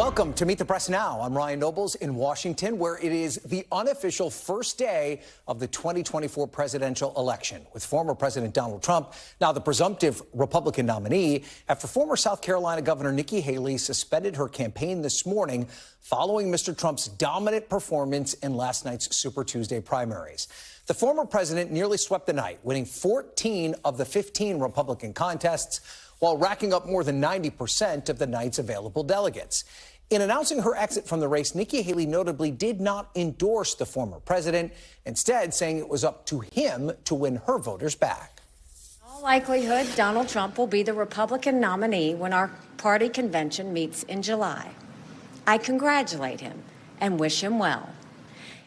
Welcome to Meet the Press Now. I'm Ryan Nobles in Washington, where it is the unofficial first day of the 2024 presidential election, with former President Donald Trump now the presumptive Republican nominee after former South Carolina Governor Nikki Haley suspended her campaign this morning following Mr. Trump's dominant performance in last night's Super Tuesday primaries. The former president nearly swept the night, winning 14 of the 15 Republican contests, while racking up more than 90% of the night's available delegates. In announcing her exit from the race, Nikki Haley notably did not endorse the former president, instead saying it was up to him to win her voters back. In all likelihood, Donald Trump will be the Republican nominee when our party convention meets in July. I congratulate him and wish him well.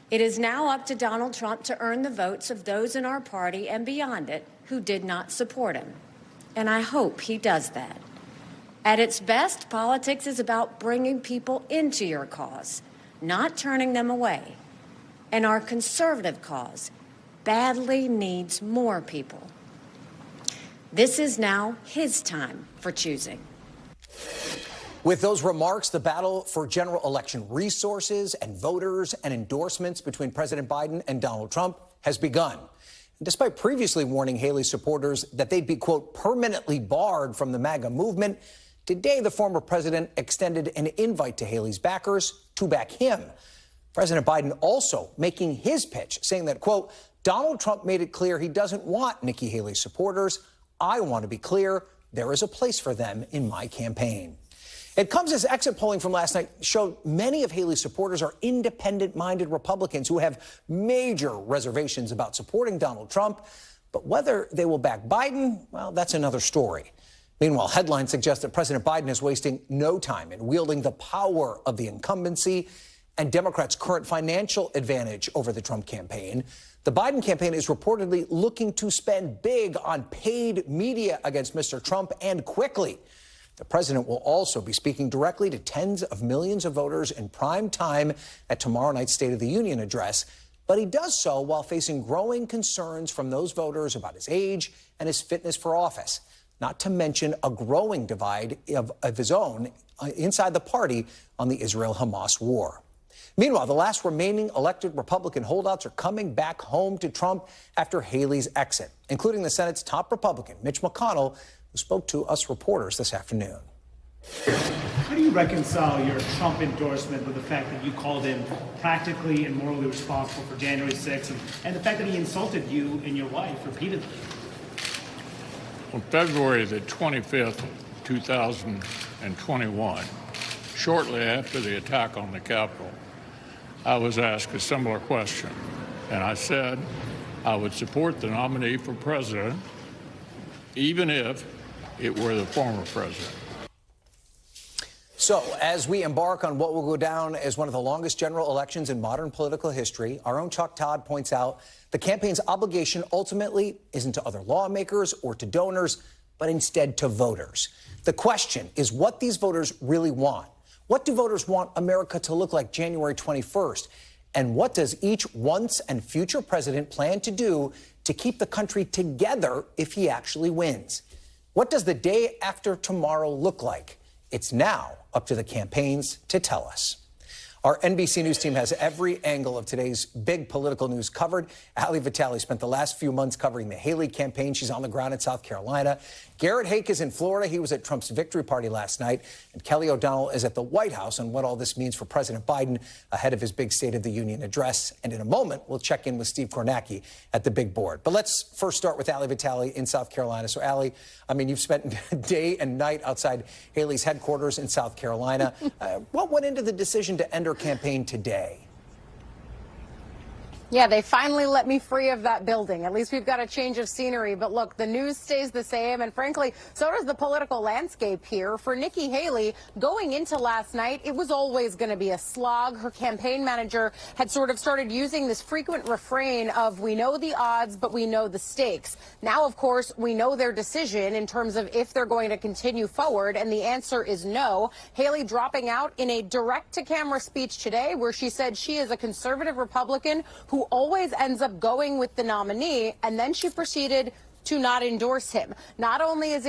It is now up to Donald Trump to earn the votes of those in our party and beyond it who did not support him. And I hope he does that. At its best, politics is about bringing people into your cause, not turning them away. And our conservative cause badly needs more people. This is now his time for choosing. With those remarks, the battle for general election resources and voters and endorsements between President Biden and Donald Trump has begun. Despite previously warning Haley's supporters that they'd be, quote, permanently barred from the MAGA movement, today the former president extended an invite to Haley's backers to back him. President Biden also making his pitch, saying that, quote, Donald Trump made it clear he doesn't want Nikki Haley's supporters. I want to be clear, there is a place for them in my campaign. It comes as exit polling from last night showed many of Haley's supporters are independent-minded Republicans who have major reservations about supporting Donald Trump. But whether they will back Biden, well, that's another story. Meanwhile, headlines suggest that President Biden is wasting no time in wielding the power of the incumbency and Democrats' current financial advantage over the Trump campaign. The Biden campaign is reportedly looking to spend big on paid media against Mr. Trump, and quickly. The president will also be speaking directly to tens of millions of voters in prime time at tomorrow night's State of the Union address. But he does so while facing growing concerns from those voters about his age and his fitness for office, not to mention a growing divide of his own inside the party on the Israel-Hamas war. Meanwhile, the last remaining elected Republican holdouts are coming back home to Trump after Haley's exit, including the Senate's top Republican, Mitch McConnell, who spoke to us reporters this afternoon. How do you reconcile your Trump endorsement with the fact that you called him practically and morally responsible for January 6th and the fact that he insulted you and your wife repeatedly? On February the 25th, 2021, shortly after the attack on the Capitol, I was asked a similar question, and I said I would support the nominee for president even if it were the former president. So, as we embark on what will go down as one of the longest general elections in modern political history, our own Chuck Todd points out the campaign's obligation ultimately isn't to other lawmakers or to donors, but instead to voters. The question is what these voters really want. What do voters want America to look like January 21st? And what does each once and future president plan to do to keep the country together if he actually wins? What does the day after tomorrow look like? It's now up to the campaigns to tell us. Our NBC News team has every angle of today's big political news covered. Ali Vitale spent the last few months covering the Haley campaign. She's on the ground in South Carolina. Garrett Haake is in Florida. He was at Trump's victory party last night. And Kelly O'Donnell is at the White House on what all this means for President Biden ahead of his big State of the Union address. And in a moment, we'll check in with Steve Kornacki at the big board. But let's first start with Ali Vitale in South Carolina. So, Ali, I mean, you've spent day and night outside Haley's headquarters in South Carolina. What went into the decision to end her campaign today? Yeah, they finally let me free of that building. At least we've got a change of scenery. But look, the news stays the same. And frankly, so does the political landscape here. For Nikki Haley, going into last night, it was always going to be a slog. Her campaign manager had sort of started using this frequent refrain of, we know the odds, but we know the stakes. Now, of course, we know their decision in terms of if they're going to continue forward. And the answer is no. Haley dropping out in a direct-to-camera speech today where she said she is a conservative Republican who always ends up going with the nominee, and then she proceeded to not endorse him. Not only is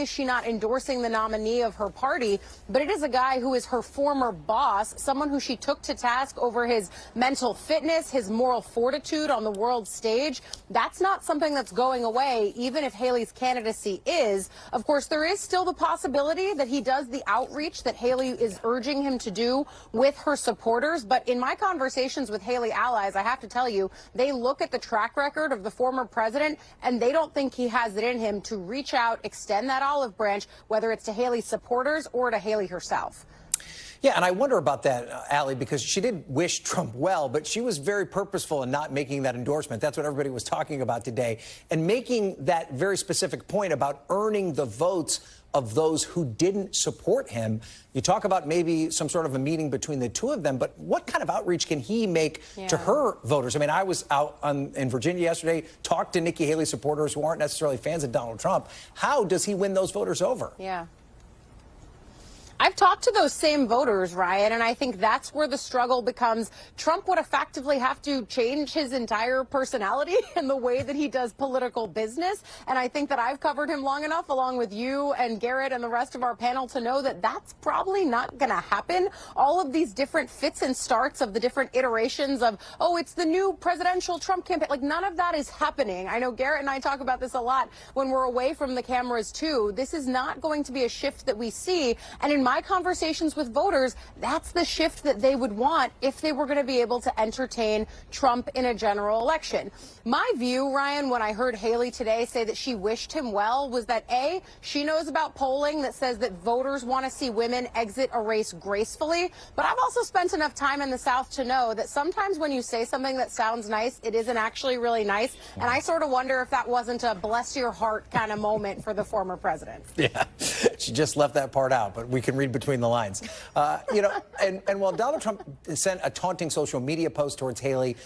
she not endorsing the nominee of her party, but it is a guy who is her former boss, someone who she took to task over his mental fitness, his moral fortitude on the world stage. That's not something that's going away, even if Haley's candidacy is. Of course, there is still the possibility that he does the outreach that Haley is urging him to do with her supporters. But in my conversations with Haley allies, I have to tell you, they look at the track record of the former president, and they don't think he has it in him to reach out, extend that olive branch, whether it's to Haley's supporters or to Haley herself. Yeah, and I wonder about that, Allie, because she did wish Trump well, but she was very purposeful in not making that endorsement. That's what everybody was talking about today, and making that very specific point about earning the votes of those who didn't support him. You talk about maybe some sort of a meeting between the two of them, but what kind of outreach can he make to her voters? I mean, I was out in Virginia yesterday, talked to Nikki Haley supporters who aren't necessarily fans of Donald Trump. How does he win those voters over? Yeah. I've talked to those same voters, Ryan, and I think that's where the struggle becomes. Trump would effectively have to change his entire personality and the way that he does political business. And I think that I've covered him long enough, along with you and Garrett and the rest of our panel, to know that that's probably not going to happen. All of these different fits and starts of the different iterations of, oh, it's the new presidential Trump campaign. Like, none of that is happening. I know Garrett and I talk about this a lot when we're away from the cameras, too. This is not going to be a shift that we see. And in my conversations with voters, that's the shift that they would want if they were going to be able to entertain Trump in a general election. My view, Ryan, when I heard Haley today say that she wished him well, was that A, she knows about polling that says that voters want to see women exit a race gracefully. But I've also spent enough time in the South to know that sometimes when you say something that sounds nice, it isn't actually really nice. And I sort of wonder if that wasn't a bless your heart kind of moment for the former president. Yeah, she just left that part out, but we can read between the lines. And while Donald Trump sent a taunting social media post towards Haley,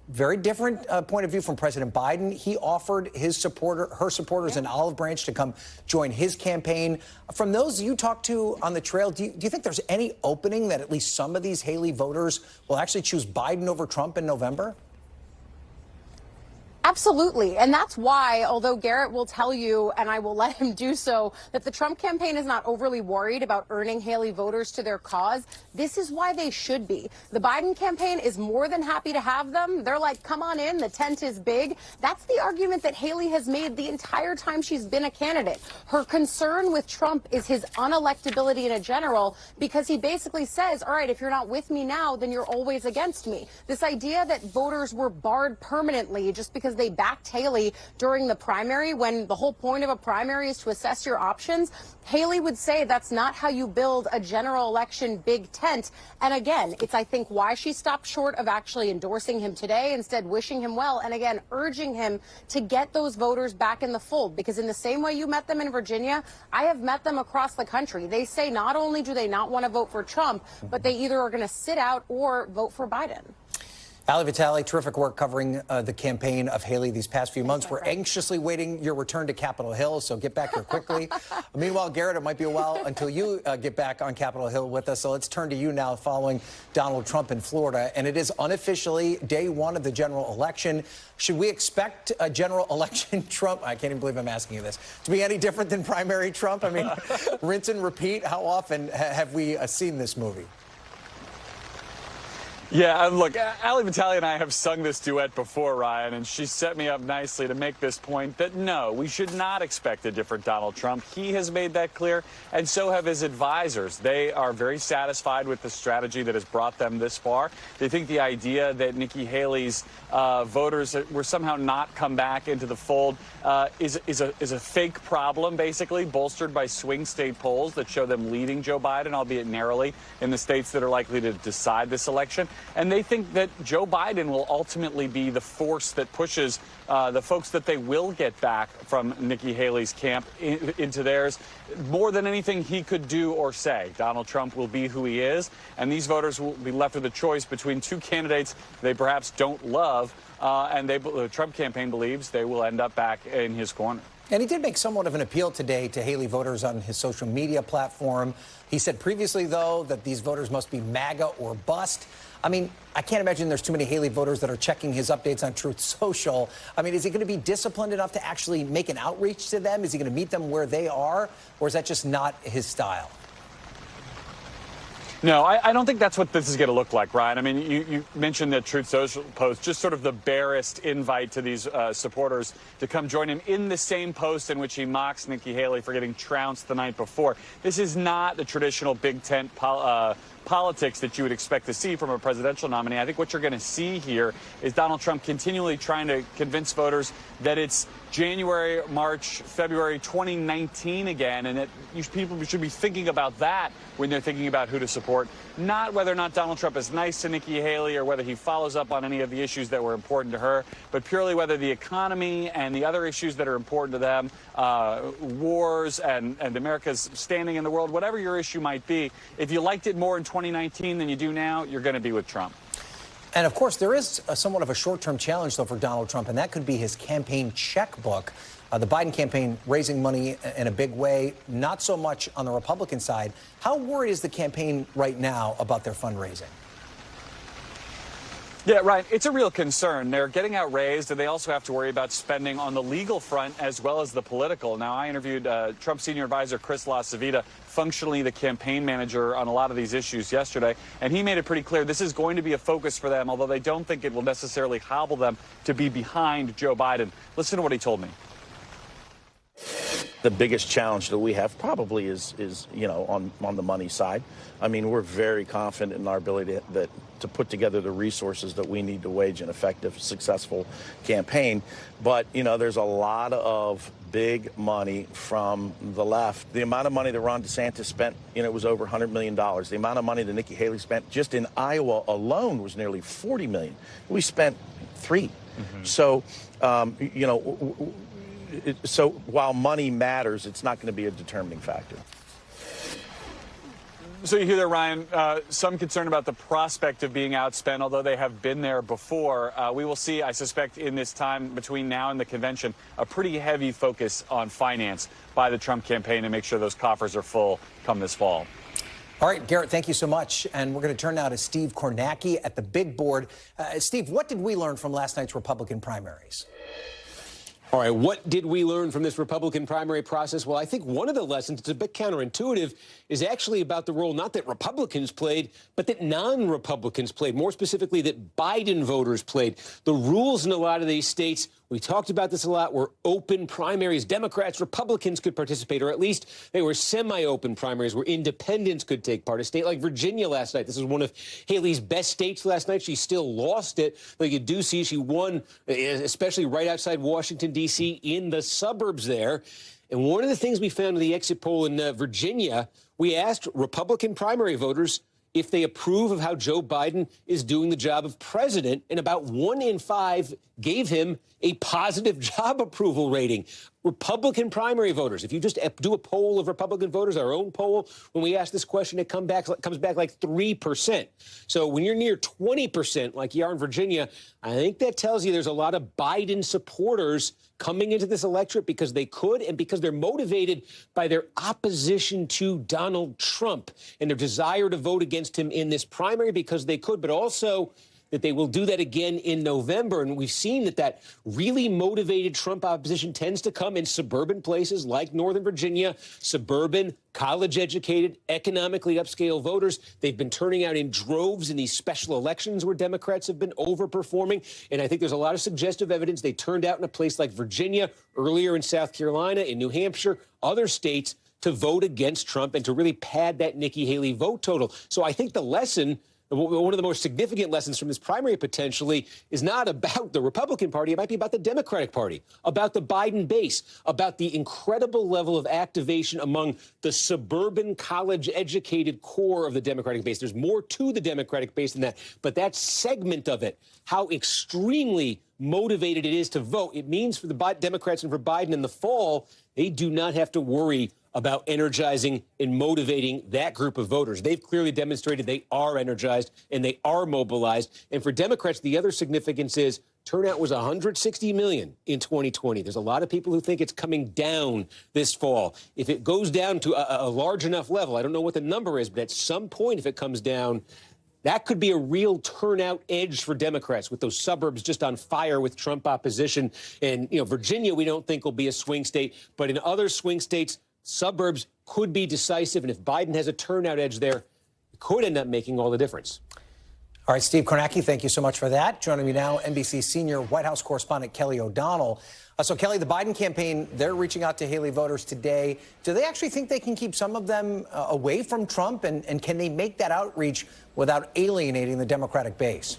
very different point of view from President Biden. He offered her supporters an olive branch to come join his campaign. From those you talked to on the trail, do you think there's any opening that at least some of these Haley voters will actually choose Biden over Trump in November? Absolutely. And that's why, although Garrett will tell you, and I will let him do so, that the Trump campaign is not overly worried about earning Haley voters to their cause, this is why they should be. The Biden campaign is more than happy to have them. They're like, come on in, the tent is big. That's the argument that Haley has made the entire time she's been a candidate. Her concern with Trump is his unelectability in a general, because he basically says, all right, if you're not with me now, then you're always against me. This idea that voters were barred permanently just because they backed Haley during the primary, when the whole point of a primary is to assess your options, Haley would say that's not how you build a general election big tent. And again, it's, I think, why she stopped short of actually endorsing him today, instead wishing him well, and again, urging him to get those voters back in the fold. Because in the same way you met them in Virginia, I have met them across the country. They say not only do they not want to vote for Trump, but they either are going to sit out or vote for Biden. Ali Vitale, terrific work covering the campaign of Haley these past few months. We're anxiously waiting your return to Capitol Hill, so get back here quickly. Meanwhile, Garrett, it might be a while until you get back on Capitol Hill with us, so let's turn to you now following Donald Trump in Florida. And it is unofficially day one of the general election. Should we expect a general election Trump, I can't even believe I'm asking you this, to be any different than primary Trump? I mean, rinse and repeat. How often have we seen this movie? Yeah, look, Ali Vitale and I have sung this duet before, Ryan, and she set me up nicely to make this point that, no, we should not expect a different Donald Trump. He has made that clear, and so have his advisors. They are very satisfied with the strategy that has brought them this far. They think the idea that Nikki Haley's voters were somehow not come back into the fold is a fake problem, basically, bolstered by swing state polls that show them leading Joe Biden, albeit narrowly, in the states that are likely to decide this election. And they think that Joe Biden will ultimately be the force that pushes the folks that they will get back from Nikki Haley's camp into theirs. More than anything he could do or say, Donald Trump will be who he is, and these voters will be left with a choice between two candidates they perhaps don't love, and the Trump campaign believes they will end up back in his corner. And he did make somewhat of an appeal today to Haley voters on his social media platform. He said previously, though, that these voters must be MAGA or bust. I mean, I can't imagine there's too many Haley voters that are checking his updates on Truth Social. I mean, is he going to be disciplined enough to actually make an outreach to them? Is he going to meet them where they are? Or is that just not his style? No, I don't think that's what this is going to look like, Ryan. I mean, you mentioned the Truth Social post, just sort of the barest invite to these supporters to come join him in the same post in which he mocks Nikki Haley for getting trounced the night before. This is not the traditional big tent politics that you would expect to see from a presidential nominee. I think what you're going to see here is Donald Trump continually trying to convince voters that it's January, March, February 2019 again, and that people should be thinking about that when they're thinking about who to support, not whether or not Donald Trump is nice to Nikki Haley or whether he follows up on any of the issues that were important to her, but purely whether the economy and the other issues that are important to them, wars and America's standing in the world, whatever your issue might be, if you liked it more in 2019 than you do now, you're going to be with Trump. And, of course, there is somewhat of a short-term challenge, though, for Donald Trump, and that could be his campaign checkbook. The Biden campaign raising money in a big way, not so much on the Republican side. How worried is the campaign right now about their fundraising? Yeah, right. It's a real concern. They're getting outraised, and they also have to worry about spending on the legal front as well as the political. Now, I interviewed Trump senior advisor Chris LaCivita, functionally the campaign manager on a lot of these issues yesterday, and he made it pretty clear this is going to be a focus for them, although they don't think it will necessarily hobble them to be behind Joe Biden. Listen to what he told me. The biggest challenge that we have probably is on the money side. I mean, we're very confident in our ability to put together the resources that we need to wage an effective, successful campaign. But, there's a lot of big money from the left. The amount of money that Ron DeSantis spent, it was over $100 million. The amount of money that Nikki Haley spent just in Iowa alone was nearly $40 million. We spent $3. So, so while money matters, it's not going to be a determining factor. So you hear there, Ryan, some concern about the prospect of being outspent, although they have been there before. We will see, I suspect, in this time between now and the convention, a pretty heavy focus on finance by the Trump campaign to make sure those coffers are full come this fall. All right, Garrett, thank you so much. And we're going to turn now to Steve Kornacki at the big board. Steve, what did we learn from last night's Republican primaries? All right, what did we learn from this Republican primary process? Well, I think one of the lessons, it's a bit counterintuitive, is actually about the role not that Republicans played, but that non-Republicans played, more specifically that Biden voters played. The rules in a lot of these states, we talked about this a lot, were open primaries. Democrats, Republicans could participate, or at least they were semi-open primaries where independents could take part. A state like Virginia last night, this is one of Haley's best states last night. She still lost it, though you do see she won, especially right outside Washington, D.C., in the suburbs there. And one of the things we found in the exit poll in Virginia, we asked Republican primary voters if they approve of how Joe Biden is doing the job of president, and about 1 in 5 gave him a positive job approval rating. Republican primary voters, if you just do a poll of Republican voters, our own poll, when we ask this question, it comes back like 3%. So when you're near 20%, like you are in Virginia, I think that tells you there's a lot of Biden supporters coming into this electorate because they could and because they're motivated by their opposition to Donald Trump and their desire to vote against him in this primary because they could, but also that they will do that again in November. And we've seen that really motivated Trump opposition tends to come in suburban places like Northern Virginia, suburban, college-educated, economically upscale voters. They've been turning out in droves in these special elections where Democrats have been overperforming. And I think there's a lot of suggestive evidence they turned out in a place like Virginia, earlier in South Carolina, in New Hampshire, other states, to vote against Trump and to really pad that Nikki Haley vote total. So I think the lesson, one of the most significant lessons from this primary potentially, is not about the Republican Party. It might be about the Democratic Party, about the Biden base, about the incredible level of activation among the suburban college-educated core of the Democratic base. There's more to the Democratic base than that. But that segment of it, how extremely motivated it is to vote, it means for the Democrats and for Biden in the fall, they do not have to worry about energizing and motivating that group of voters. They've clearly demonstrated they are energized and they are mobilized. And for Democrats, the other significance is turnout was 160 million in 2020. There's a lot of people who think it's coming down this fall. If it goes down to a large enough level, I don't know what the number is, but at some point, if it comes down, That could be a real turnout edge for Democrats, with those suburbs just on fire with Trump opposition. And, Virginia, we don't think will be a swing state. But in other swing states, suburbs could be decisive. And if Biden has a turnout edge there, it could end up making all the difference. All right, Steve Kornacki, thank you so much for that. Joining me now, NBC senior White House correspondent Kelly O'Donnell. So, Kelly, the Biden campaign, they're reaching out to Haley voters today. Do they actually think they can keep some of them away from Trump? And can they make that outreach without alienating the Democratic base?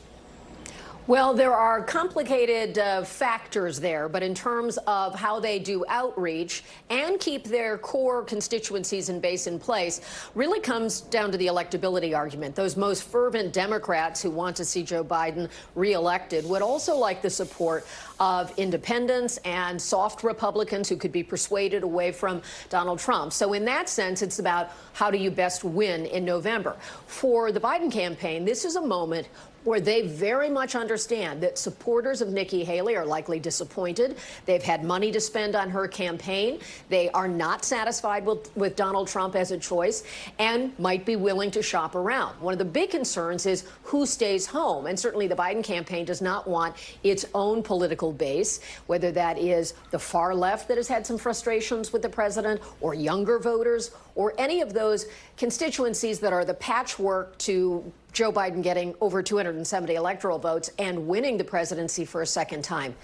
Well, there are complicated factors there, but in terms of how they do outreach and keep their core constituencies and base in place, really comes down to the electability argument. Those most fervent Democrats who want to see Joe Biden reelected would also like the support of independents and soft Republicans who could be persuaded away from Donald Trump. So in that sense, it's about how do you best win in November. For the Biden campaign, this is a moment where they very much understand that supporters of Nikki Haley are likely disappointed. They've had money to spend on her campaign. They are not satisfied with Donald Trump as a choice and might be willing to shop around. One of the big concerns is who stays home. And certainly the Biden campaign does not want its own political base, whether that is the far left that has had some frustrations with the president, or younger voters, or any of those constituencies that are the patchwork to Joe Biden getting over 270 electoral votes and winning the presidency for a second time.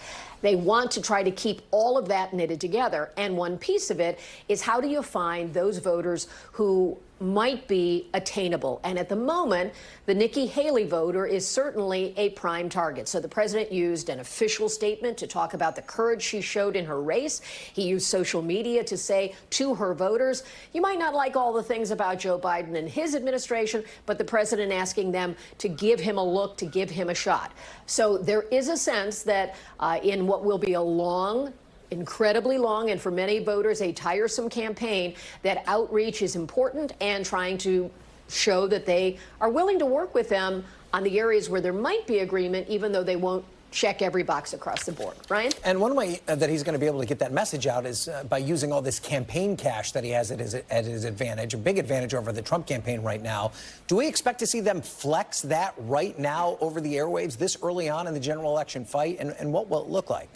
They want to try to keep all of that knitted together. And one piece of it is, how do you find those voters who might be attainable? And at the moment, the Nikki Haley voter is certainly a prime target. So the president used an official statement to talk about the courage she showed in her race. He used social media to say to her voters, you might not like all the things about Joe Biden and his administration, but the president asking them to give him a look, to give him a shot. So there is a sense that in what will be a long, incredibly long, and for many voters a tiresome campaign, that outreach is important, and trying to show that they are willing to work with them on the areas where there might be agreement, even though they won't check every box across the board. Ryan? And one way that he's going to be able to get that message out is by using all this campaign cash that he has at his advantage, a big advantage over the Trump campaign right now. Do we expect to see them flex that right now over the airwaves this early on in the general election fight? And what will it look like?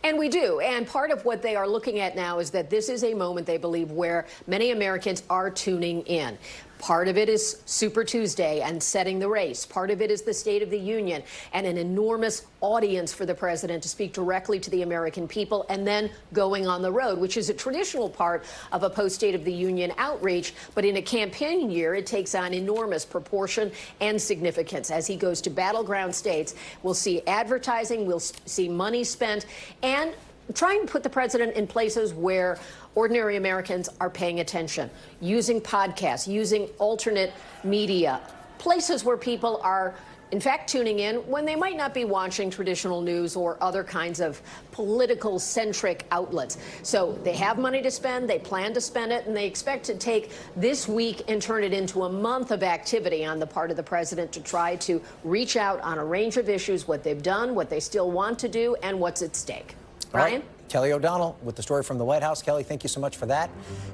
And we do. And part of what they are looking at now is that this is a moment, they believe, where many Americans are tuning in. Part of it is Super Tuesday and setting the race. Part of it is the State of the Union and an enormous audience for the president to speak directly to the American people, and then going on the road, which is a traditional part of a post-State of the Union outreach. But in a campaign year, it takes on enormous proportion and significance. As he goes to battleground states, we'll see advertising, we'll see money spent, and trying to put the president in places where ordinary Americans are paying attention, using podcasts, using alternate media, places where people are, in fact, tuning in when they might not be watching traditional news or other kinds of political-centric outlets. So they have money to spend, they plan to spend it, and they expect to take this week and turn it into a month of activity on the part of the president to try to reach out on a range of issues, what they've done, what they still want to do, and what's at stake. Ryan? Right. Kelly O'Donnell with the story from the White House. Kelly, thank you so much for that.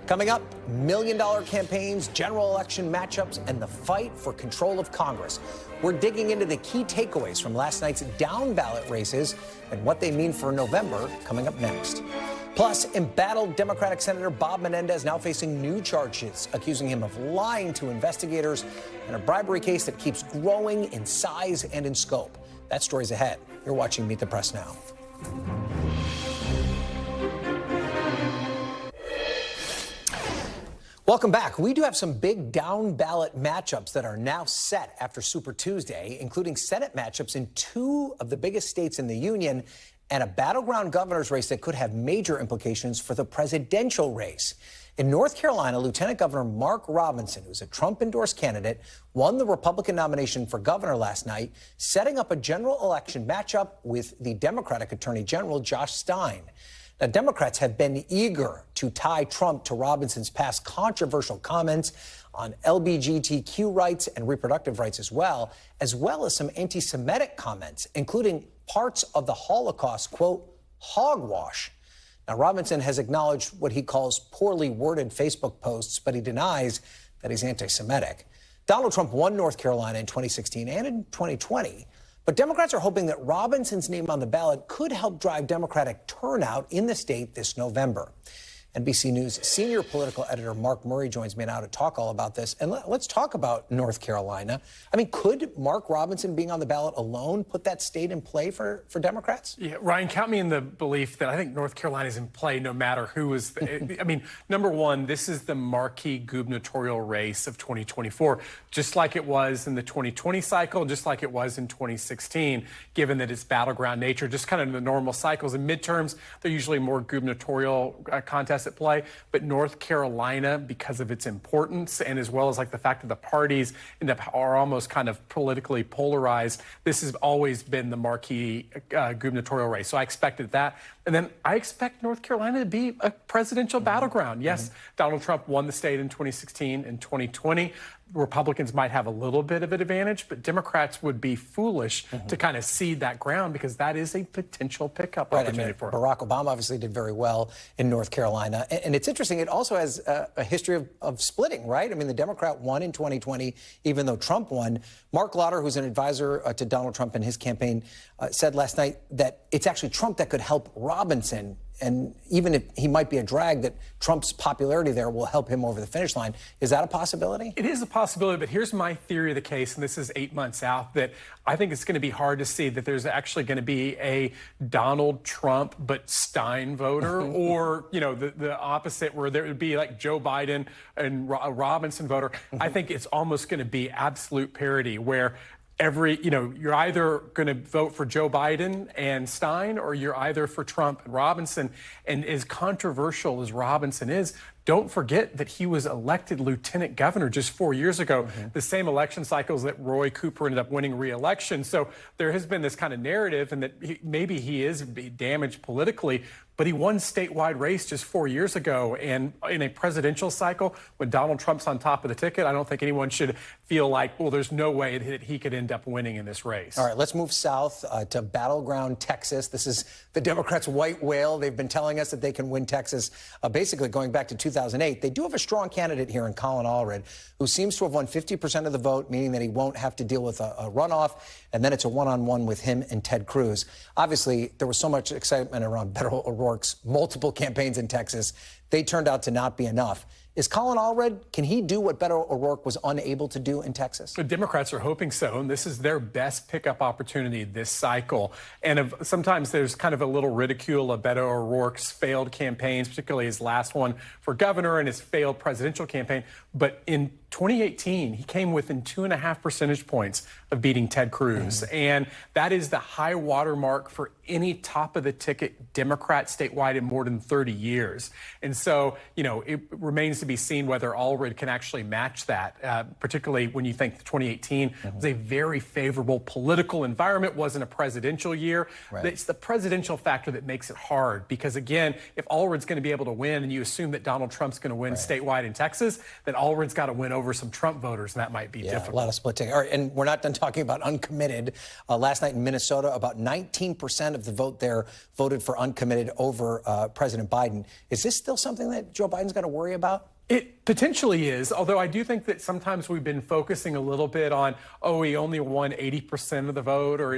Coming up, million-dollar campaigns, general election matchups, and the fight for control of Congress. We're digging into the key takeaways from last night's down-ballot races and what they mean for November, coming up next. Plus, embattled Democratic Senator Bob Menendez now facing new charges, accusing him of lying to investigators in a bribery case that keeps growing in size and in scope. That story's ahead. You're watching Meet the Press now. Welcome back. We do have some big down-ballot matchups that are now set after Super Tuesday, including Senate matchups in two of the biggest states in the union and a battleground governor's race that could have major implications for the presidential race. In North Carolina, Lieutenant Governor Mark Robinson, who's a Trump-endorsed candidate, won the Republican nomination for governor last night, setting up a general election matchup with the Democratic Attorney General Josh Stein. Now, Democrats have been eager to tie Trump to Robinson's past controversial comments on LGBTQ rights and reproductive rights as well as some anti-Semitic comments, including parts of the Holocaust, quote, hogwash. Now, Robinson has acknowledged what he calls poorly worded Facebook posts, but he denies that he's anti-Semitic. Donald Trump won North Carolina in 2016 and in 2020. But Democrats are hoping that Robinson's name on the ballot could help drive Democratic turnout in the state this November. NBC News senior political editor Mark Murray joins me now to talk all about this. And let's talk about North Carolina. I mean, could Mark Robinson being on the ballot alone put that state in play for Democrats? Yeah, Ryan, count me in the belief that I think North Carolina is in play no matter who is. I mean, number one, this is the marquee gubernatorial race of 2024, just like it was in the 2020 cycle, just like it was in 2016, given that it's battleground nature, just kind of the normal cycles. In midterms, they're usually more gubernatorial contests at play, but North Carolina, because of its importance and as well as like the fact that the parties are almost kind of politically polarized, this has always been the marquee gubernatorial race. So I expected that. And then I expect North Carolina to be a presidential battleground. Yes, Donald Trump won the state in 2016 and 2020. Republicans might have a little bit of an advantage, but Democrats would be foolish to kind of cede that ground because that is a potential pickup opportunity for them. Barack Obama obviously did very well in North Carolina. And it's interesting, it also has a history of splitting, right? I mean, the Democrat won in 2020, even though Trump won. Mark Lauder, who's an advisor to Donald Trump in his campaign, said last night that it's actually Trump that could help Robinson. And even if he might be a drag, that Trump's popularity there will help him over the finish line. Is that a possibility? It is a possibility, but here's my theory of the case, and this is 8 months out, that I think it's going to be hard to see that there's actually going to be a Donald Trump but Stein voter, or, you know, the opposite, where there would be like Joe Biden and a Robinson voter. I think it's almost going to be absolute parity, where you're either going to vote for Joe Biden and Stein, or you're either for Trump and Robinson. And as controversial as Robinson is, don't forget that he was elected lieutenant governor just 4 years ago, the same election cycles that Roy Cooper ended up winning re-election. So there has been this kind of narrative, and that maybe he is damaged politically, but he won statewide race just 4 years ago. And in a presidential cycle, when Donald Trump's on top of the ticket, I don't think anyone should feel like, well, there's no way that he could end up winning in this race. All right, let's move south to battleground Texas. This is the Democrats' white whale. They've been telling us that they can win Texas basically going back to 2008. They do have a strong candidate here in Colin Allred, who seems to have won 50% of the vote, meaning that he won't have to deal with a runoff, and then it's a one-on-one with him and Ted Cruz. Obviously, there was so much excitement around Beto O'Rourke's multiple campaigns in Texas. They turned out to not be enough. Is Colin Allred, can he do what Beto O'Rourke was unable to do in Texas? The Democrats are hoping so, and this is their best pickup opportunity this cycle. And sometimes there's kind of a little ridicule of Beto O'Rourke's failed campaigns, particularly his last one for governor and his failed presidential campaign. But in 2018, he came within 2.5 percentage points of beating Ted Cruz. And that is the high watermark for any top-of-the-ticket Democrat statewide in more than 30 years. And so, you know, it remains to be seen whether Allred can actually match that, particularly when you think 2018 was a very favorable political environment, wasn't a presidential year. Right. It's the presidential factor that makes it hard because, again, if Allred's going to be able to win and you assume that Donald Trump's going to win statewide in Texas, then Allred's got to win over some Trump voters, and that might be difficult. A lot of split ticket. All right, and we're not done talking about uncommitted. Last night in Minnesota, about 19% of the vote there voted for uncommitted over President Biden. Is this still something that Joe Biden's got to worry about? It potentially is, although I do think that sometimes we've been focusing a little bit on, oh, he only won 80% of the vote, or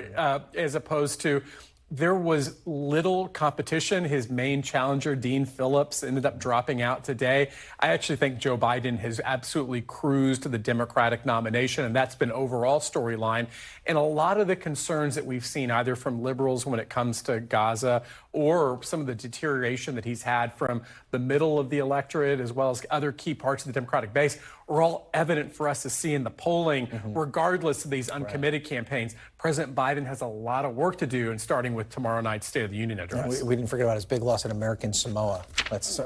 as opposed to there was little competition. His main challenger, Dean Phillips, ended up dropping out today. I actually think Joe Biden has absolutely cruised to the Democratic nomination, and that's been overall storyline. And a lot of the concerns that we've seen, either from liberals when it comes to Gaza or some of the deterioration that he's had from the middle of the electorate, as well as other key parts of the Democratic base, are all evident for us to see in the polling, regardless of these uncommitted campaigns. President Biden has a lot of work to do, and starting with tomorrow night's State of the Union address. We didn't forget about his big loss in American Samoa. Let's.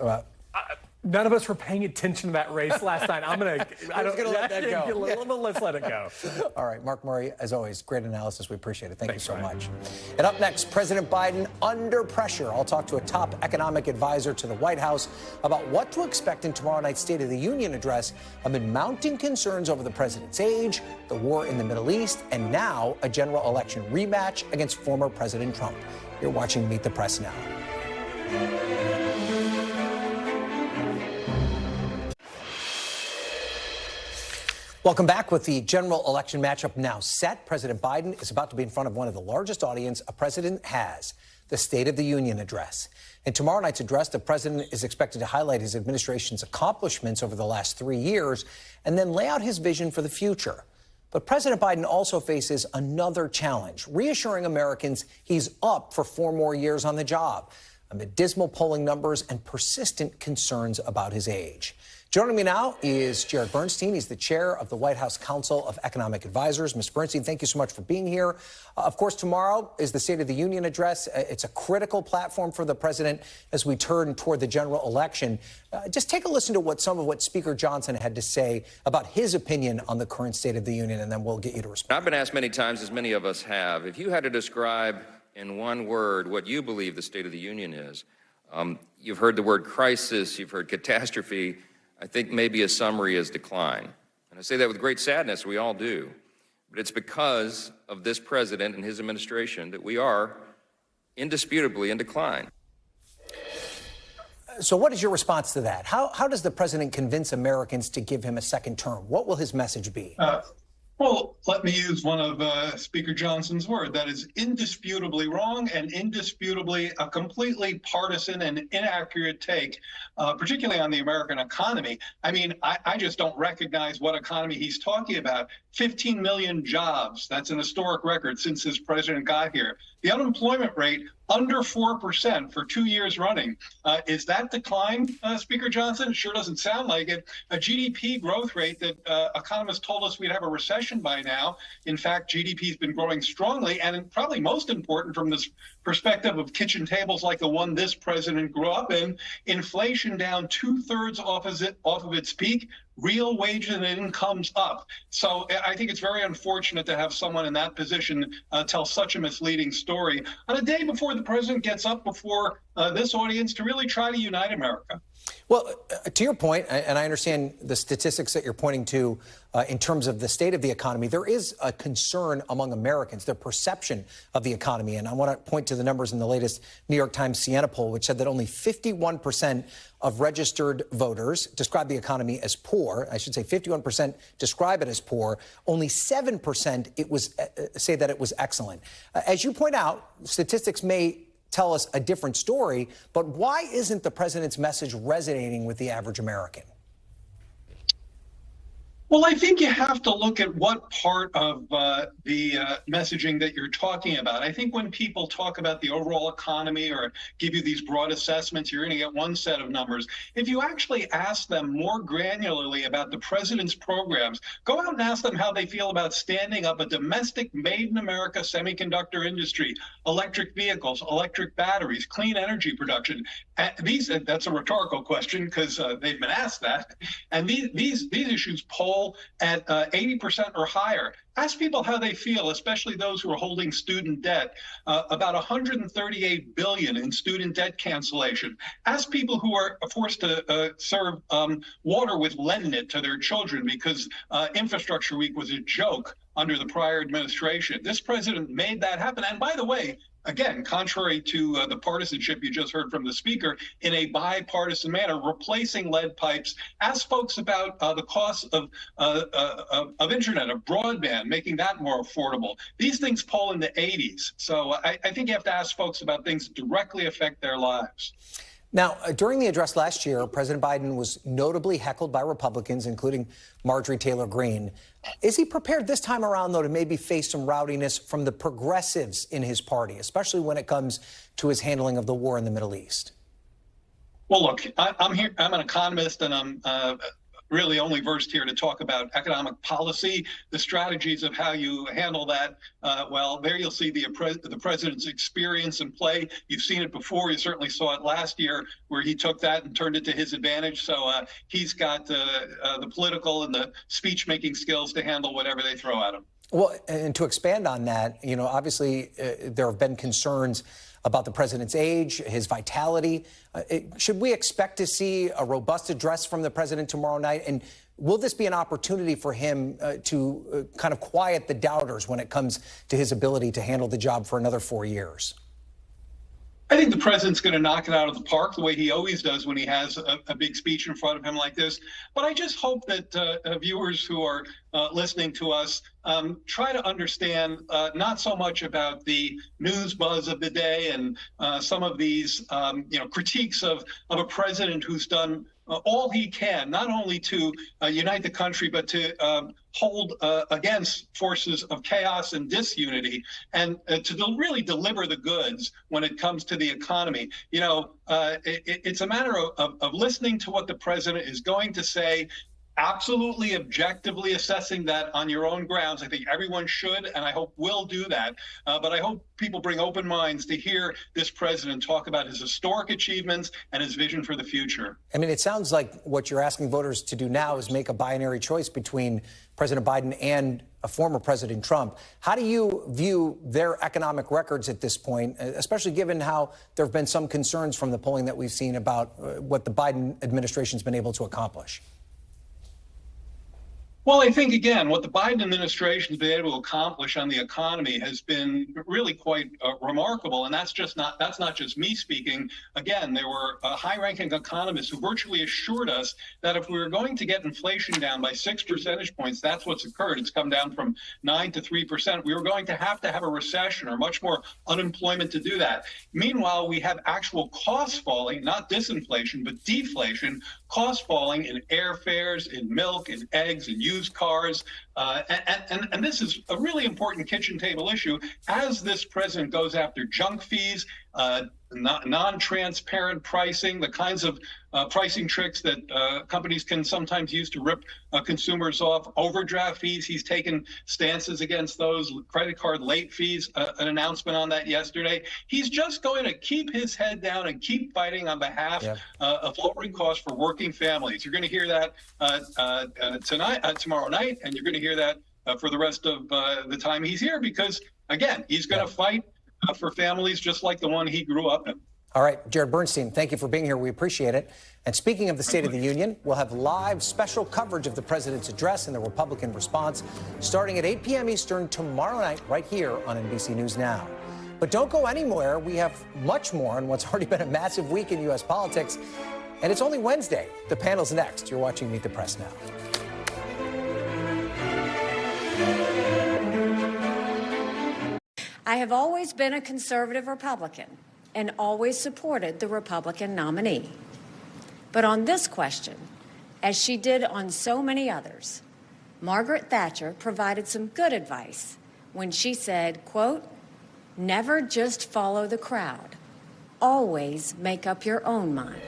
None of us were paying attention to that race last night. I'm going to let that go. Let's let it go. All right, Mark Murray, as always, great analysis. We appreciate it. Thank you so much. And up next, President Biden under pressure. I'll talk to a top economic advisor to the White House about what to expect in tomorrow night's State of the Union address amid mounting concerns over the president's age, the war in the Middle East, and now a general election rematch against former President Trump. You're watching Meet the Press now. Welcome back. With the general election matchup now set, President Biden is about to be in front of one of the largest audience a president has, the State of the Union address. In tomorrow night's address, the president is expected to highlight his administration's accomplishments over the last 3 years and then lay out his vision for the future. But President Biden also faces another challenge, reassuring Americans he's up for 4 more years on the job, amid dismal polling numbers and persistent concerns about his age. Joining me now is Jared Bernstein. He's the chair of the White House Council of Economic Advisors. Mr. Bernstein, thank you so much for being here. Of course, tomorrow is the State of the Union address. It's a critical platform for the president as we turn toward the general election. Just take a listen to some of what Speaker Johnson had to say about his opinion on the current State of the Union, and then we'll get you to respond. I've been asked many times, as many of us have, if you had to describe in one word what you believe the State of the Union is. You've heard the word crisis, you've heard catastrophe. I think maybe a summary is decline. And I say that with great sadness, we all do. But it's because of this president and his administration that we are indisputably in decline. So what is your response to that? How does the president convince Americans to give him a second term? What will his message be? Well, let me use one of Speaker Johnson's words. That is indisputably wrong and indisputably a completely partisan and inaccurate take, particularly on the American economy. I mean, I just don't recognize what economy he's talking about. 15 million jobs. That's an historic record since this president got here. The unemployment rate under 4% for 2 years running. Is that decline, Speaker Johnson? It sure doesn't sound like it. A GDP growth rate that economists told us we'd have a recession by now. In fact, GDP has been growing strongly, and probably most important from this perspective of kitchen tables like the one this president grew up in, inflation down 2/3 off of its peak, real wages and incomes up. So I think it's very unfortunate to have someone in that position tell such a misleading story on a day before the president gets up before this audience to really try to unite America. Well, to your point, and I understand the statistics that you're pointing to in terms of the state of the economy, there is a concern among Americans, their perception of the economy. And I want to point to the numbers in the latest New York Times Siena poll, which said that only 51% of registered voters describe the economy as poor. I should say 51% describe it as poor. Only 7% say that it was excellent. As you point out, statistics may tell us a different story, but why isn't the president's message resonating with the average American? Well, I think you have to look at what part of the messaging that you're talking about. I think when people talk about the overall economy or give you these broad assessments, you're going to get one set of numbers. If you actually ask them more granularly about the president's programs, go out and ask them how they feel about standing up a domestic made-in-America semiconductor industry, electric vehicles, electric batteries, clean energy production. That's a rhetorical question because they've been asked that. And these issues poll at 80% or higher. Ask people how they feel, especially those who are holding student debt, about $138 billion in student debt cancellation. Ask people who are forced to serve water with lead to their children because Infrastructure Week was a joke under the prior administration. This president made that happen. And by the way, again, contrary to the partisanship you just heard from the speaker, in a bipartisan manner, replacing lead pipes. Ask folks about the cost of internet, of broadband, making that more affordable. These things poll in the 80s. So I think you have to ask folks about things that directly affect their lives. Now, during the address last year, President Biden was notably heckled by Republicans, including Marjorie Taylor Greene. Is he prepared this time around, though, to maybe face some rowdiness from the progressives in his party, especially when it comes to his handling of the war in the Middle East? Well, look, I'm an economist, and I'm really only versed here to talk about economic policy, the strategies of how you handle that. Well, there you'll see the president's experience in play. You've seen it before. You certainly saw it last year where he took that and turned it to his advantage. So he's got the political and the speech-making skills to handle whatever they throw at him. Well, and to expand on that, you know, obviously there have been concerns about the president's age, his vitality. Should we expect to see a robust address from the president tomorrow night? And will this be an opportunity for him to kind of quiet the doubters when it comes to his ability to handle the job for another 4 years? I think the president's going to knock it out of the park the way he always does when he has a big speech in front of him like this. But I just hope that viewers who are listening to us try to understand not so much about the news buzz of the day and some of these critiques of a president who's done all he can, not only to unite the country, but to hold against forces of chaos and disunity, and to really deliver the goods when it comes to the economy. It's a matter of listening to what the president is going to say, absolutely objectively assessing that on your own grounds. I think everyone should, and I hope will do that. But I hope people bring open minds to hear this president talk about his historic achievements and his vision for the future. I mean, it sounds like what you're asking voters to do now is make a binary choice between President Biden and a former President Trump. How do you view their economic records at this point, especially given how there have been some concerns from the polling that we've seen about what the Biden administration's been able to accomplish? Well, I think, again, what the Biden administration has been able to accomplish on the economy has been really quite remarkable. And that's not just me speaking. Again, there were high-ranking economists who virtually assured us that if we were going to get inflation down by 6 percentage points, that's what's occurred. It's come down from 9 to 3%. We were going to have a recession or much more unemployment to do that. Meanwhile, we have actual costs falling, not disinflation, but deflation, costs falling in airfares, in milk, in eggs, in used cars. And this is a really important kitchen table issue as this president goes after junk fees, non-transparent pricing, the kinds of pricing tricks that companies can sometimes use to rip consumers off, overdraft fees. He's taken stances against those, credit card late fees, an announcement on that yesterday. He's just going to keep his head down and keep fighting on behalf of lowering costs for working families. You're going to hear that tomorrow night, and you're going to hear that for the rest of the time he's here, because, again, he's going to fight for families just like the one he grew up in. All right, Jared Bernstein, thank you for being here. We appreciate it. And speaking of the State of the Union, we'll have live special coverage of the president's address and the Republican response starting at 8 p.m. Eastern tomorrow night right here on NBC News Now. But don't go anywhere. We have much more on what's already been a massive week in U.S. politics. And it's only Wednesday. The panel's next. You're watching Meet the Press now. I have always been a conservative Republican and always supported the Republican nominee. But on this question, as she did on so many others, Margaret Thatcher provided some good advice when she said, quote, "Never just follow the crowd. Always make up your own mind."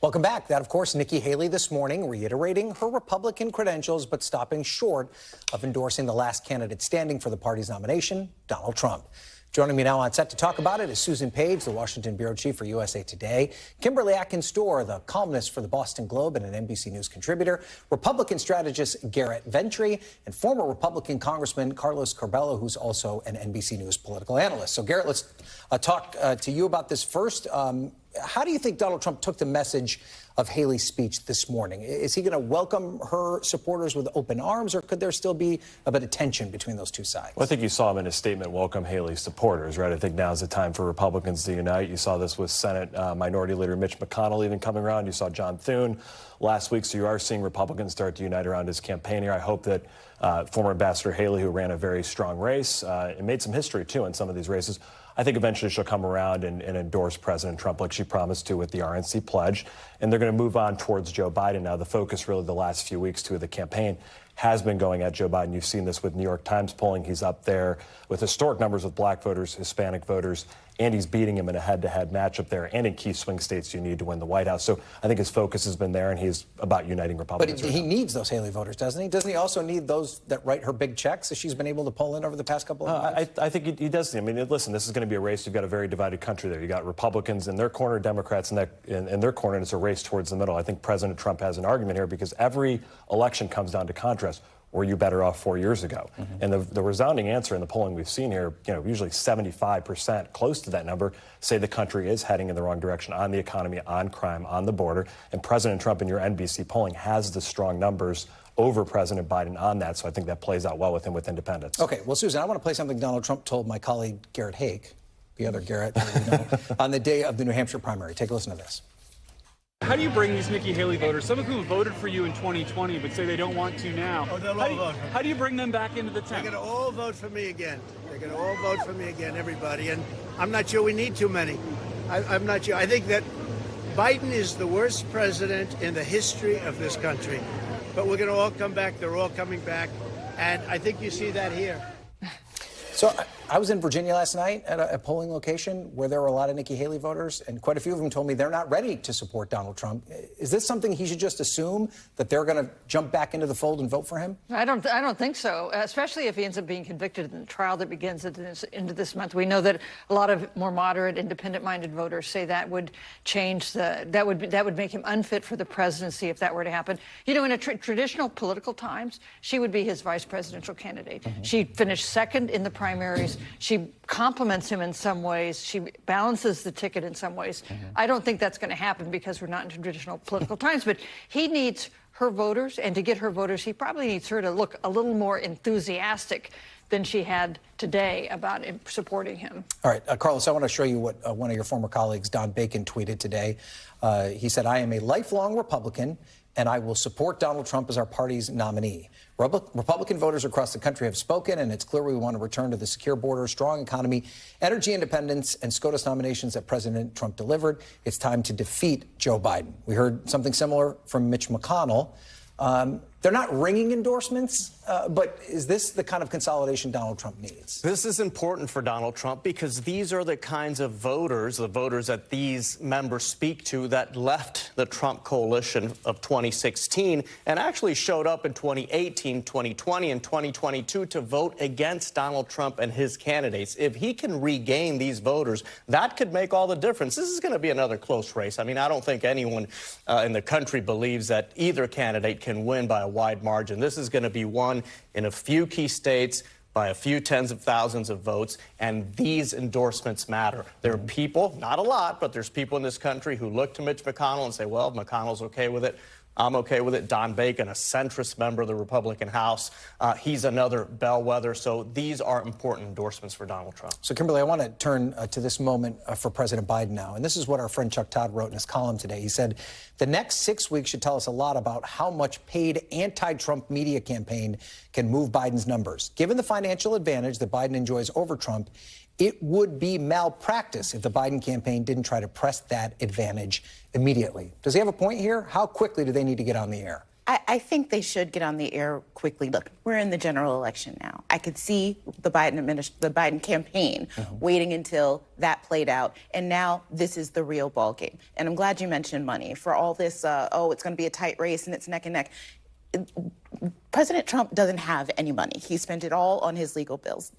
Welcome back. That, of course, Nikki Haley this morning reiterating her Republican credentials, but stopping short of endorsing the last candidate standing for the party's nomination, Donald Trump. Joining me now on set to talk about it is Susan Page, the Washington bureau chief for USA Today, Kimberly Atkins-Storr, the columnist for the Boston Globe and an NBC News contributor, Republican strategist Garrett Ventry, and former Republican Congressman Carlos Curbelo, who's also an NBC News political analyst. So, Garrett, let's talk to you about this first. How do you think Donald Trump took the message of Haley's speech this morning? Is he going to welcome her supporters with open arms, or could there still be a bit of tension between those two sides? Well, I think you saw him in his statement welcome Haley's supporters, right? I think now's the time for Republicans to unite. You saw this with Senate Minority Leader Mitch McConnell even coming around. You saw John Thune last week, so you are seeing Republicans start to unite around his campaign here. I hope that former Ambassador Haley, who ran a very strong race and made some history, too, in some of these races, I think eventually she'll come around and endorse President Trump like she promised to with the RNC pledge. And they're going to move on towards Joe Biden now. The focus really the last few weeks, too, of the campaign has been going at Joe Biden. You've seen this with New York Times polling. He's up there with historic numbers with black voters, Hispanic voters, and he's beating him in a head-to-head matchup there and in key swing states you need to win the White House. So I think his focus has been there, and he's about uniting Republicans. But he needs those Haley voters, doesn't he? Doesn't he also need those that write her big checks that she's been able to pull in over the past couple of months? I think he does. I mean, listen, this is going to be a race. You've got a very divided country there. You got Republicans in their corner, Democrats in their corner, and it's a race towards the middle. I think President Trump has an argument here because every election comes down to contrast. Were you better off 4 years ago? Mm-hmm. And the resounding answer in the polling we've seen here, usually 75%, close to that number, say the country is heading in the wrong direction on the economy, on crime, on the border. And President Trump in your NBC polling has the strong numbers over President Biden on that. So I think that plays out well with him with independents. Okay, well, Susan, I want to play something Donald Trump told my colleague Garrett Haake the other Garrett, on the day of the New Hampshire primary. Take a listen to this. How do you bring these Nikki Haley voters, some of whom voted for you in 2020 but say they don't want to now? Oh, they'll all vote for me. How do you bring them back into the tent? They're going to all vote for me again. They're going to all vote for me again, everybody. And I'm not sure we need too many. I'm not sure. I think that Biden is the worst president in the history of this country. But we're going to all come back. They're all coming back. And I think you see that here. So I was in Virginia last night at a polling location where there were a lot of Nikki Haley voters, and quite a few of them told me they're not ready to support Donald Trump. Is this something he should just assume, that they're going to jump back into the fold and vote for him? I don't think so, especially if he ends up being convicted in the trial that begins into this month. We know that a lot of more moderate, independent-minded voters say that would change that would make him unfit for the presidency if that were to happen. You know, in traditional political times, she would be his vice presidential candidate. Mm-hmm. She finished second in the primaries. She complements him in some ways. She balances the ticket in some ways. Mm-hmm. I don't think that's going to happen because we're not in traditional political times, but he needs her voters, and to get her voters, he probably needs her to look a little more enthusiastic than she had today about supporting him. All right, Carlos, I want to show you what one of your former colleagues, Don Bacon, tweeted today. He said, "I am a lifelong Republican, and I will support Donald Trump as our party's nominee. Republican voters across the country have spoken, and it's clear we want to return to the secure border, strong economy, energy independence, and SCOTUS nominations that President Trump delivered. It's time to defeat Joe Biden." We heard something similar from Mitch McConnell. They're not ringing endorsements, but is this the kind of consolidation Donald Trump needs? This is important for Donald Trump because these are the kinds of voters, the voters that these members speak to, that left the Trump coalition of 2016 and actually showed up in 2018, 2020, and 2022 to vote against Donald Trump and his candidates. If he can regain these voters, that could make all the difference. This is going to be another close race. I mean, I don't think anyone in the country believes that either candidate can win by a wide margin. This is going to be won in a few key states by a few tens of thousands of votes, and these endorsements matter. There are people, not a lot, but there's people in this country who look to Mitch McConnell and say, well, McConnell's okay with it. I'm okay with it. Don Bacon, a centrist member of the Republican House, he's another bellwether. So these are important endorsements for Donald Trump. So, Kimberly, I want to turn to this moment for President Biden now. And this is what our friend Chuck Todd wrote in his column today. He said, "The next 6 weeks should tell us a lot about how much paid anti-Trump media campaign can move Biden's numbers. Given the financial advantage that Biden enjoys over Trump, it would be malpractice if the Biden campaign didn't try to press that advantage immediately." Does he have a point here? How quickly do they need to get on the air? I think they should get on the air quickly. Look, we're in the general election now. I could see the Biden campaign waiting until that played out, and now this is the real ball game. And I'm glad you mentioned money. For all this, it's going to be a tight race and it's neck and neck. President Trump doesn't have any money. He spent it all on his legal bills.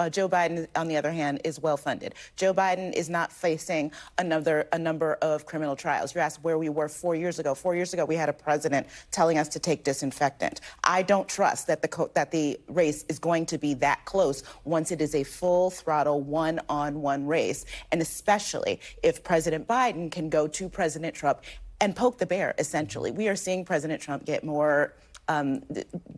Joe Biden, on the other hand, is well funded. Joe Biden is not facing a number of criminal trials. You asked where we were 4 years ago. 4 years ago, we had a president telling us to take disinfectant. I don't trust that the race is going to be that close once it is a full throttle one-on-one race, and especially if President Biden can go to President Trump and poke the bear, essentially. We are seeing President Trump get more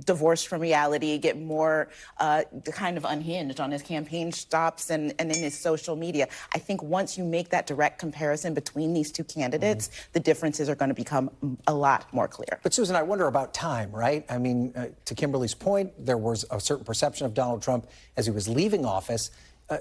divorced from reality, get more kind of unhinged on his campaign stops and in his social media. I think once you make that direct comparison between these two candidates, the differences are going to become a lot more clear. But, Susan, I wonder about time, right? I mean, to Kimberly's point, there was a certain perception of Donald Trump as he was leaving office.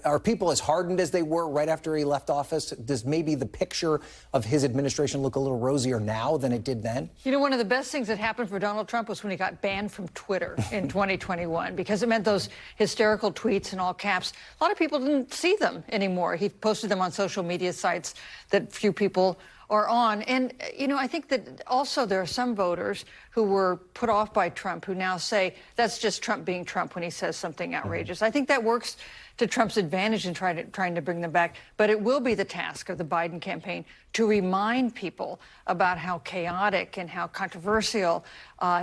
Are people as hardened as they were right after he left office? Does maybe the picture of his administration look a little rosier now than it did then? You know, one of the best things that happened for Donald Trump was when he got banned from Twitter in 2021, because it meant those hysterical tweets in all caps. A lot of people didn't see them anymore. He posted them on social media sites that few people are on. And, you know, I think that also there are some voters who were put off by Trump who now say that's just Trump being Trump when he says something outrageous. I think that works to Trump's advantage in trying to bring them back. But it will be the task of the Biden campaign to remind people about how chaotic and how controversial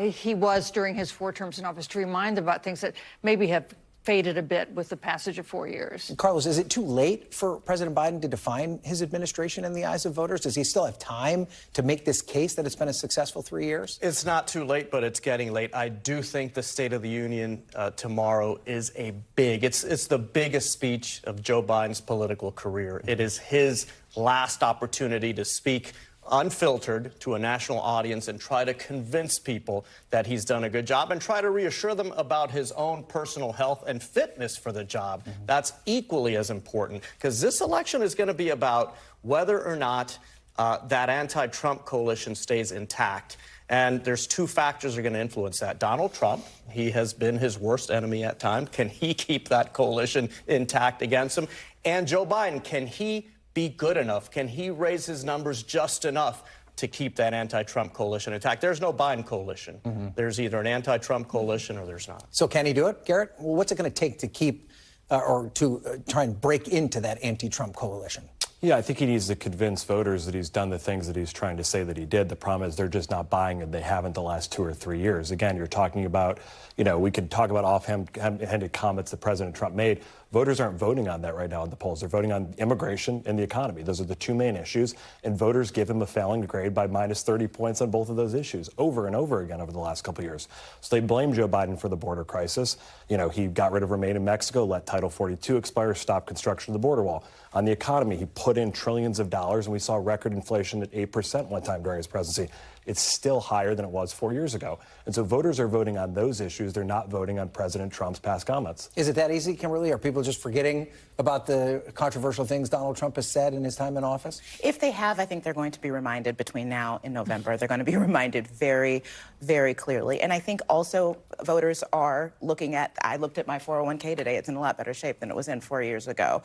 he was during his 4 terms in office, to remind them about things that maybe have faded a bit with the passage of 4 years. Carlos, is it too late for President Biden to define his administration in the eyes of voters? Does he still have time to make this case that it's been a successful 3 years? It's not too late, but it's getting late. I do think the State of the Union tomorrow is it's the biggest speech of Joe Biden's political career. It is his last opportunity to speak unfiltered to a national audience and try to convince people that he's done a good job and try to reassure them about his own personal health and fitness for the job. That's equally as important, because this election is going to be about whether or not that anti-Trump coalition stays intact. And there's two factors that are going to influence that. Donald Trump, he has been his worst enemy at times. Can he keep that coalition intact against him? And Joe Biden, can he be good enough? Can he raise his numbers just enough to keep that anti-Trump coalition intact? There's no Biden coalition. There's either an anti-Trump coalition or there's not. So can he do it, Garrett? Well, what's it going to take to keep or to try and break into that anti-Trump coalition? Yeah, I think he needs to convince voters that he's done the things that he's trying to say that he did. The problem is they're just not buying it. They haven't the last 2 or 3 years. Again, you're talking about, we could talk about offhanded comments that President Trump made. Voters aren't voting on that right now in the polls. They're voting on immigration and the economy. Those are the two main issues. And voters give him a failing grade by minus 30 points on both of those issues over and over again over the last couple of years. So they blame Joe Biden for the border crisis. He got rid of Remain in Mexico, let Title 42 expire, stopped construction of the border wall. On the economy, he put in trillions of dollars, and we saw record inflation at 8% one time during his presidency. It's still higher than it was 4 years ago. And so voters are voting on those issues. They're not voting on President Trump's past comments. Is it that easy, Kimberly? Are people just forgetting about the controversial things Donald Trump has said in his time in office? If they have, I think they're going to be reminded between now and November. They're going to be reminded very, very clearly. And I think also voters are looking at, I looked at my 401k today. It's in a lot better shape than it was in 4 years ago.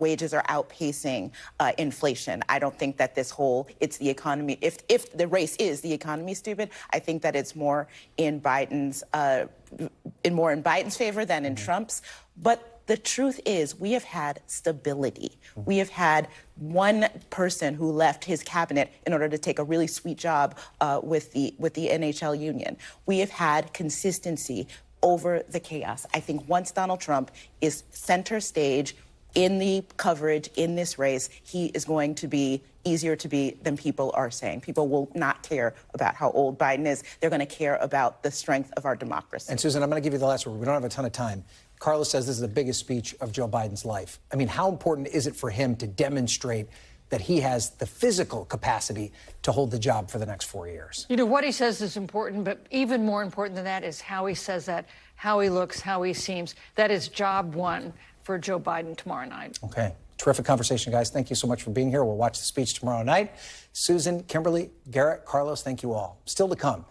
Wages are outpacing inflation. I don't think that it's the economy. If the race is the economy, stupid, I think that it's more in Biden's favor than in Trump's. But the truth is, we have had stability. We have had one person who left his cabinet in order to take a really sweet job with the NHL union. We have had consistency over the chaos. I think once Donald Trump is center stage in the coverage in this race, he is going to be easier to beat than people are saying. People will not care about how old Biden is. They're going to care about the strength of our democracy. And Susan, I'm going to give you the last word. We don't have a ton of time. Carlos says this is the biggest speech of Joe Biden's life. I mean, how important is it for him to demonstrate that he has the physical capacity to hold the job for the next 4 years? What he says is important, but even more important than that is how he says that, how he looks, how he seems. That is job one for Joe Biden tomorrow night. Okay. Terrific conversation, guys. Thank you so much for being here. We'll watch the speech tomorrow night. Susan, Kimberly, Garrett, Carlos, thank you all. Still to come,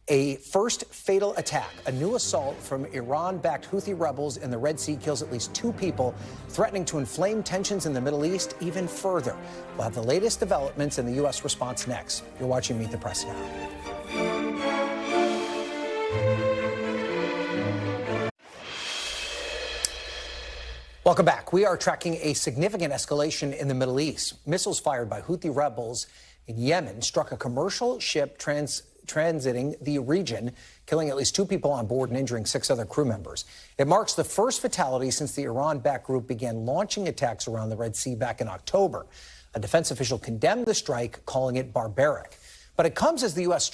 a first fatal attack. A new assault from Iran-backed Houthi rebels in the Red Sea kills at least 2 people, threatening to inflame tensions in the Middle East even further. We'll have the latest developments in the U.S. response next. You're watching Meet the Press now. Welcome back. We are tracking a significant escalation in the Middle East. Missiles fired by Houthi rebels in Yemen struck a commercial ship transiting the region, killing at least 2 people on board and injuring 6 other crew members. It marks the first fatality since the Iran-backed group began launching attacks around the Red Sea back in October. A defense official condemned the strike, calling it barbaric. But it comes as the U.S.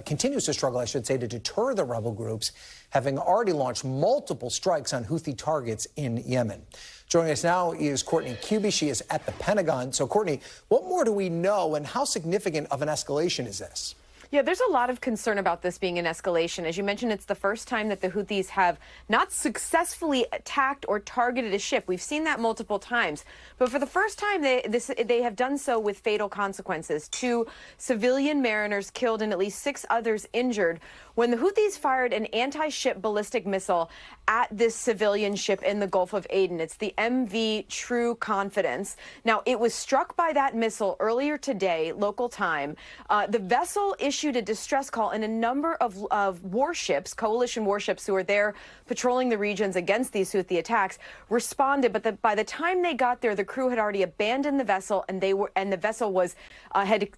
continues to struggle, I should say, to deter the rebel groups, having already launched multiple strikes on Houthi targets in Yemen. Joining us now is Courtney Kube. She is at the Pentagon. So, Courtney, what more do we know, and how significant of an escalation is this? Yeah, there's a lot of concern about this being an escalation. As you mentioned, it's the first time that the Houthis have not successfully attacked or targeted a ship. We've seen that multiple times. But for the first time, they have done so with fatal consequences. 2 civilian mariners killed and at least 6 others injured when the Houthis fired an anti-ship ballistic missile at this civilian ship in the Gulf of Aden. It's the MV True Confidence. Now, it was struck by that missile earlier today, local time. The vessel issued issued a distress call, and a number of warships, coalition warships who are there patrolling the regions against these Houthi attacks, responded. But by the time they got there, the crew had already abandoned the vessel, and the vessel was had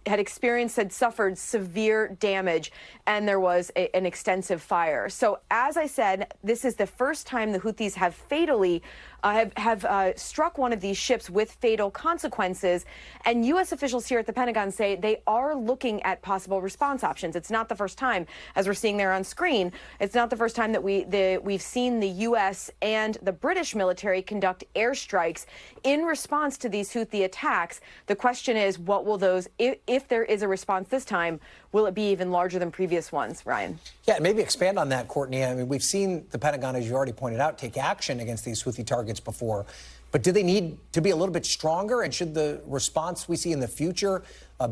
suffered severe damage, and there was an extensive fire. So, as I said, this is the first time the Houthis have fatally struck one of these ships with fatal consequences. And U.S. officials here at the Pentagon say they are looking at possible response options. It's not the first time, as we're seeing there on screen, it's not the first time that we've seen the U.S. and the British military conduct airstrikes in response to these Houthi attacks. The question is, what will those, if there is a response this time, will it be even larger than previous ones, Ryan? Yeah, maybe expand on that, Courtney. I mean, we've seen the Pentagon, as you already pointed out, take action against these Houthi targets before. But do they need to be a little bit stronger? And should the response we see in the future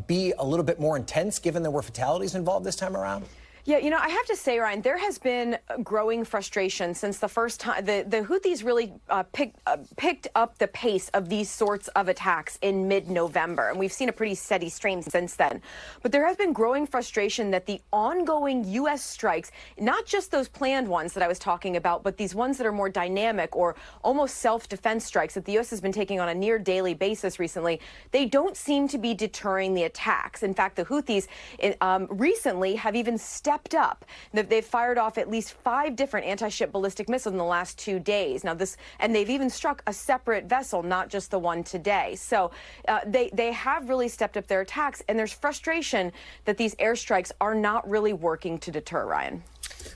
be a little bit more intense, given there were fatalities involved this time around? Yeah, you know, I have to say, Ryan, there has been growing frustration since the first time the Houthis really picked up the pace of these sorts of attacks in mid-November, and we've seen a pretty steady stream since then. But there has been growing frustration that the ongoing U.S. strikes, not just those planned ones that I was talking about, but these ones that are more dynamic or almost self-defense strikes that the U.S. has been taking on a near daily basis recently, they don't seem to be deterring the attacks. In fact, the Houthis recently have even stepped up. They've fired off at least 5 different anti-ship ballistic missiles in the last 2 days. Now and they've even struck a separate vessel, not just the one today. So they have really stepped up their attacks, and there's frustration that these airstrikes are not really working to deter, Ryan.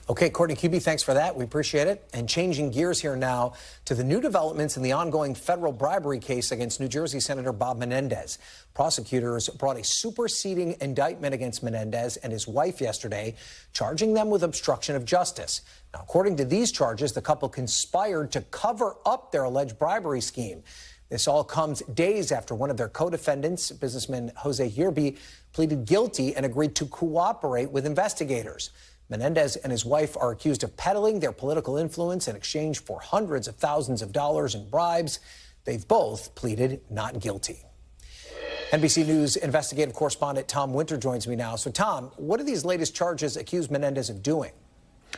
Okay, Courtney Kube, thanks for that. We appreciate it. And changing gears here now to the new developments in the ongoing federal bribery case against New Jersey Senator Bob Menendez. Prosecutors brought a superseding indictment against Menendez and his wife yesterday, charging them with obstruction of justice. Now, according to these charges, the couple conspired to cover up their alleged bribery scheme. This all comes days after one of their co-defendants, businessman Jose Uribe, pleaded guilty and agreed to cooperate with investigators. Menendez and his wife are accused of peddling their political influence in exchange for hundreds of thousands of dollars in bribes. They've both pleaded not guilty. NBC News investigative correspondent Tom Winter joins me now. So, Tom, what do these latest charges accuse Menendez of doing?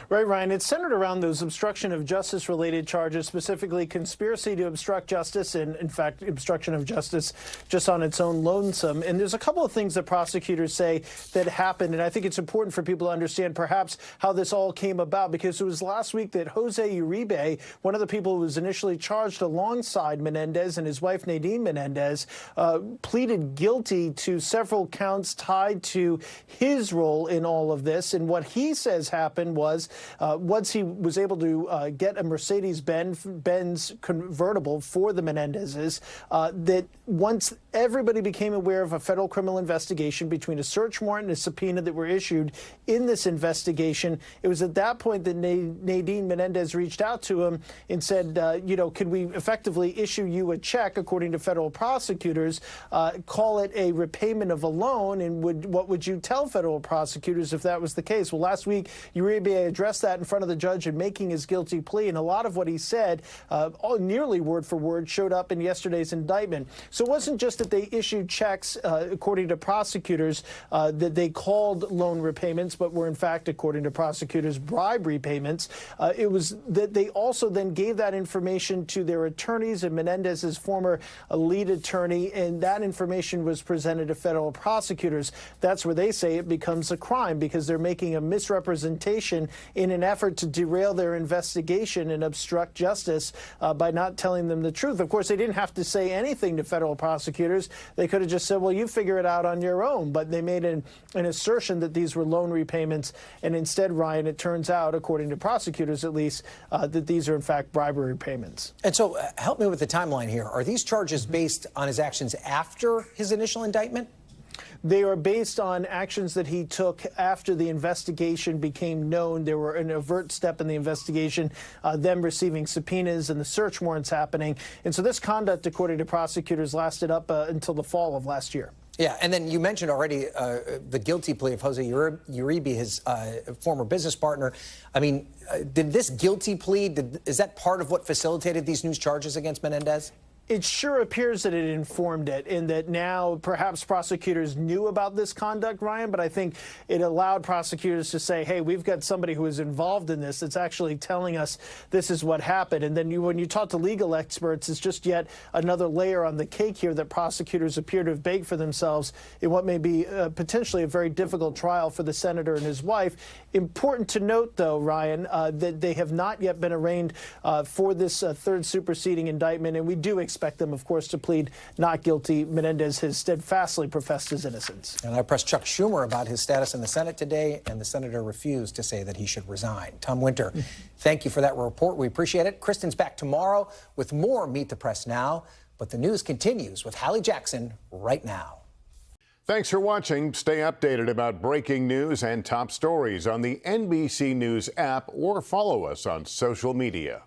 Right, Ryan. It's centered around those obstruction of justice related charges, specifically conspiracy to obstruct justice and, in fact, obstruction of justice just on its own lonesome. And there's a couple of things that prosecutors say that happened. And I think it's important for people to understand perhaps how this all came about, because it was last week that Jose Uribe, one of the people who was initially charged alongside Menendez and his wife Nadine Menendez, pleaded guilty to several counts tied to his role in all of this. And what he says happened was once he was able to get a Mercedes-Benz convertible for the Menendezes, that once everybody became aware of a federal criminal investigation between a search warrant and a subpoena that were issued in this investigation, it was at that point that Nadine Menendez reached out to him and said, could we effectively issue you a check, according to federal prosecutors, call it a repayment of a loan, and what would you tell federal prosecutors if that was the case? Well, last week, Uribe addressed that in front of the judge in making his guilty plea, and a lot of what he said, nearly word for word, showed up in yesterday's indictment. So it wasn't just that they issued checks, according to prosecutors, that they called loan repayments, but were in fact, according to prosecutors, bribery payments. It was that they also then gave that information to their attorneys and Menendez's former lead attorney, and that information was presented to federal prosecutors. That's where they say it becomes a crime, because they're making a misrepresentation in an effort to derail their investigation and obstruct justice by not telling them the truth. Of course, they didn't have to say anything to federal prosecutors. They could have just said, well, you figure it out on your own. But they made an assertion that these were loan repayments. And instead, Ryan, it turns out, according to prosecutors at least, that these are in fact bribery payments. And so help me with the timeline here. Are these charges based on his actions after his initial indictment? They are based on actions that he took after the investigation became known. There were an overt step in the investigation, them receiving subpoenas and the search warrants happening. And so this conduct, according to prosecutors, lasted up until the fall of last year. Yeah, and then you mentioned already the guilty plea of Jose Uribe, his former business partner. I mean, did this guilty plea, is that part of what facilitated these new charges against Menendez? It sure appears that it informed it, and that now perhaps prosecutors knew about this conduct, Ryan, but I think it allowed prosecutors to say, hey, we've got somebody who is involved in this that's actually telling us this is what happened. And then when you talk to legal experts, it's just yet another layer on the cake here that prosecutors appear to have baked for themselves in what may be potentially a very difficult trial for the senator and his wife. Important to note, though, Ryan, that they have not yet been arraigned for this third superseding indictment, and we do expect them, of course, to plead not guilty. Menendez has steadfastly professed his innocence. And I pressed Chuck Schumer about his status in the Senate today, and the senator refused to say that he should resign. Tom Winter, thank you for that report. We appreciate it. Kristen's back tomorrow with more Meet the Press Now, but the news continues with Hallie Jackson right now. Thanks for watching. Stay updated about breaking news and top stories on the NBC News app or follow us on social media.